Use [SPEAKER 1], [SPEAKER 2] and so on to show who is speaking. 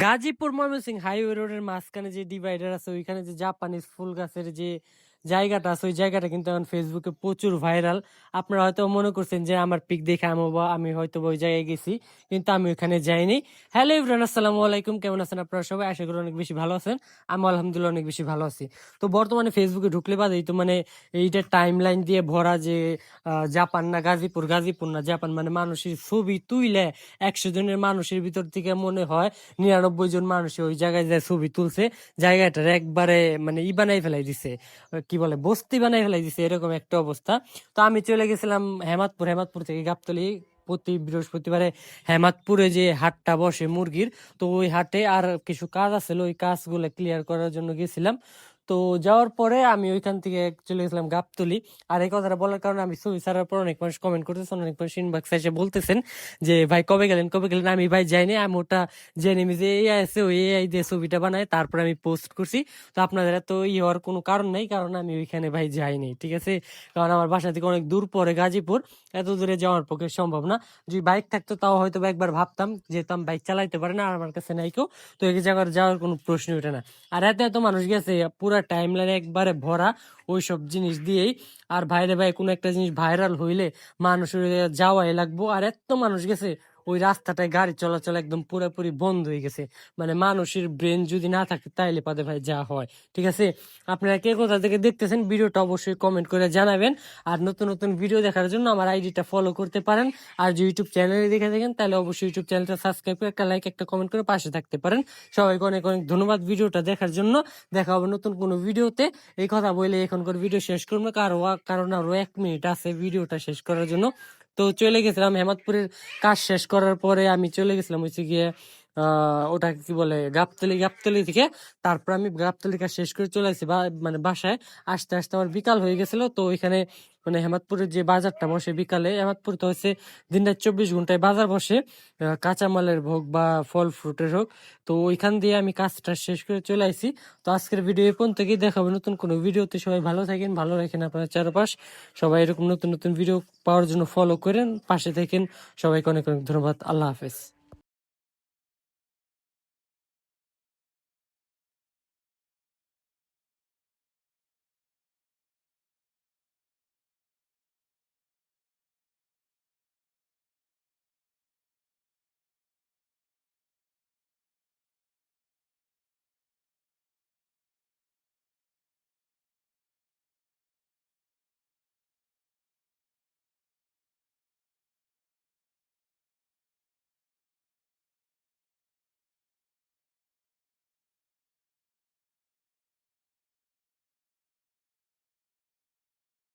[SPEAKER 1] Gazipur Mymensingh highway রোডের মাঝখানে যে ডিভাইডার আছে ওইখানে যে জাপানিজ ফুল গাছের যে জায়গাটা আছে ওই জায়গাটা কিন্তু এখন ফেসবুকে প্রচুর ভাইরাল। আপনারা হয়তো মনে করছেন যে আমার পিক দেখে আমি হয়তো ওই জায়গায় গেছি, কিন্তু আমি ওইখানে যাইনি। হ্যালো এভরিওয়ান, আসসালামু আলাইকুম। কেমন আছেন আপনারা সবাই? আশা করি অনেক বেশি ভালো আছেন। আমি আলহামদুলিল্লাহ অনেক বেশি ভালো আছি। তো বর্তমানে ফেসবুকে ঢুকলে বাদেই তো মানে এইটা টাইম লাইন দিয়ে ভরা যে জাপান না গাজীপুর, গাজীপুর না জাপান, মানে মানুষের ছবি তুইলে 100 জনের মানুষের ভিতর থেকে মনে হয় 99 জন মানুষ ওই জায়গায় যে ছবি তুলছে। জায়গাটার একবারে মানে বানাই ফেলাই দিছে, কি বলে বস্তি বানাই ফেলাই দিছে, এরকম একটা অবস্থা। তো আমি চলে গেছিলাম হেমাদপুর, হেমাদপুর থেকে গাবতলী। প্রতি বৃহস্পতিবারে হেমাদপুরে যে হাটটা বসে মুরগির, তো ওই হাটে আর কিছু কাজ আছে, ওই কাজগুলো ক্লিয়ার করার জন্য গেছিলাম। তো যাওয়ার পরে আমি ওইখান থেকে চলে গেছিলাম গাবতলী। আর এই কথাটা বলার কারণে আমি ছবি ছাড়ার পর অনেক মানুষ কমেন্ট করতেছেন, অনেক মানুষ ইনবক্সে এসে বলতেছেন যে ভাই কবে গেলেন কবে গেলেন। আমি ভাই যাইনি, আমি ওটা জেনে যে এআই আছে ওই এআই দিয়ে ছবিটা বানায় তারপর আমি পোস্ট করছি। তো আপনাদের এত হওয়ার কোনো কারণ নেই, কারণ আমি ওইখানে ভাই যাইনি, ঠিক আছে। কারণ আমার বাসা থেকে অনেক দূর পড়ে গাজীপুর, এত দূরে যাওয়ার পক্ষে সম্ভব না। যদি বাইক থাকতো তাও হয়তো একবার ভাবতাম, যেহেতু আমি বাইক চালাইতে পারি না আর আমার কাছে নাই কেউ, তো এই জায়গায় যাওয়ার কোনো প্রশ্ন ওঠে না। আর এত এত মানুষ গেছে, পুরা টাইম লাইন একবারে ভরা ওইসব জিনিস দিয়েই। আর ভাইরে ভাই কোনো একটা জিনিস ভাইরাল হইলে মানুষের যাওয়াই লাগবো। আর এত মানুষ গেছে, ওই রাস্তাটায় গাড়ি চলাচল একদম পুরোপুরি বন্ধ হয়ে গেছে। মানে মানুষের ব্রেন যদি না থাকে তাইলে পারে ভাই যা হয়, ঠিক আছে। আপনারা কে কোথা থেকে দেখতেছেন ভিডিওটা অবশ্যই কমেন্ট করে জানাবেন। আর নতুন নতুন ভিডিও দেখার জন্য আমার আইডিটা ফলো করতে পারেন। আর যে ইউটিউব চ্যানেলে দেখে থাকেন তাহলে অবশ্যই ইউটিউব চ্যানেলটা সাবস্ক্রাইব করে একটা লাইক একটা কমেন্ট করে পাশে থাকতে পারেন। সবাইকে অনেক অনেক ধন্যবাদ ভিডিওটা দেখার জন্য। দেখা হবে নতুন কোনো ভিডিওতে। এই কথা বলে এখনকার ভিডিও শেষ করবো, কারণ আরো 1 মিনিট আছে ভিডিওটা শেষ করার জন্য। তো চলে গেছিলাম হেমাদপুরের কাজ শেষ করার পরে আমি চলে গেছিলাম হচ্ছে গিয়ে ওটা কি বলে গাবতলী, গাবতলী থেকে তারপর আমি গাবতলী কাজ শেষ করে চলে আসছি মানে বাসায়। আসতে আসতে আমার বিকাল হয়ে গেছিল। তো ওইখানে মানে হেমাদপুরের যে বাজারটা বসে বিকালে, হেমাদপুর তো হচ্ছে দিনরাত 24 ঘন্টায় বাজার বসে, কাঁচামালের হোক বা ফল ফ্রুটের হোক। তো ওইখান দিয়ে আমি কাজটা শেষ করে চলে আসি। তো আজকের ভিডিও এই পর্যন্ত গিয়ে দেখাবো নতুন কোনো ভিডিওতে। সবাই ভালো থাকেন, ভালো রাখেন আপনার চারপাশ। সবাই এরকম নতুন নতুন ভিডিও পাওয়ার জন্য ফলো করেন, পাশে থাকেন। সবাইকে অনেক অনেক ধন্যবাদ। আল্লাহ হাফেজ।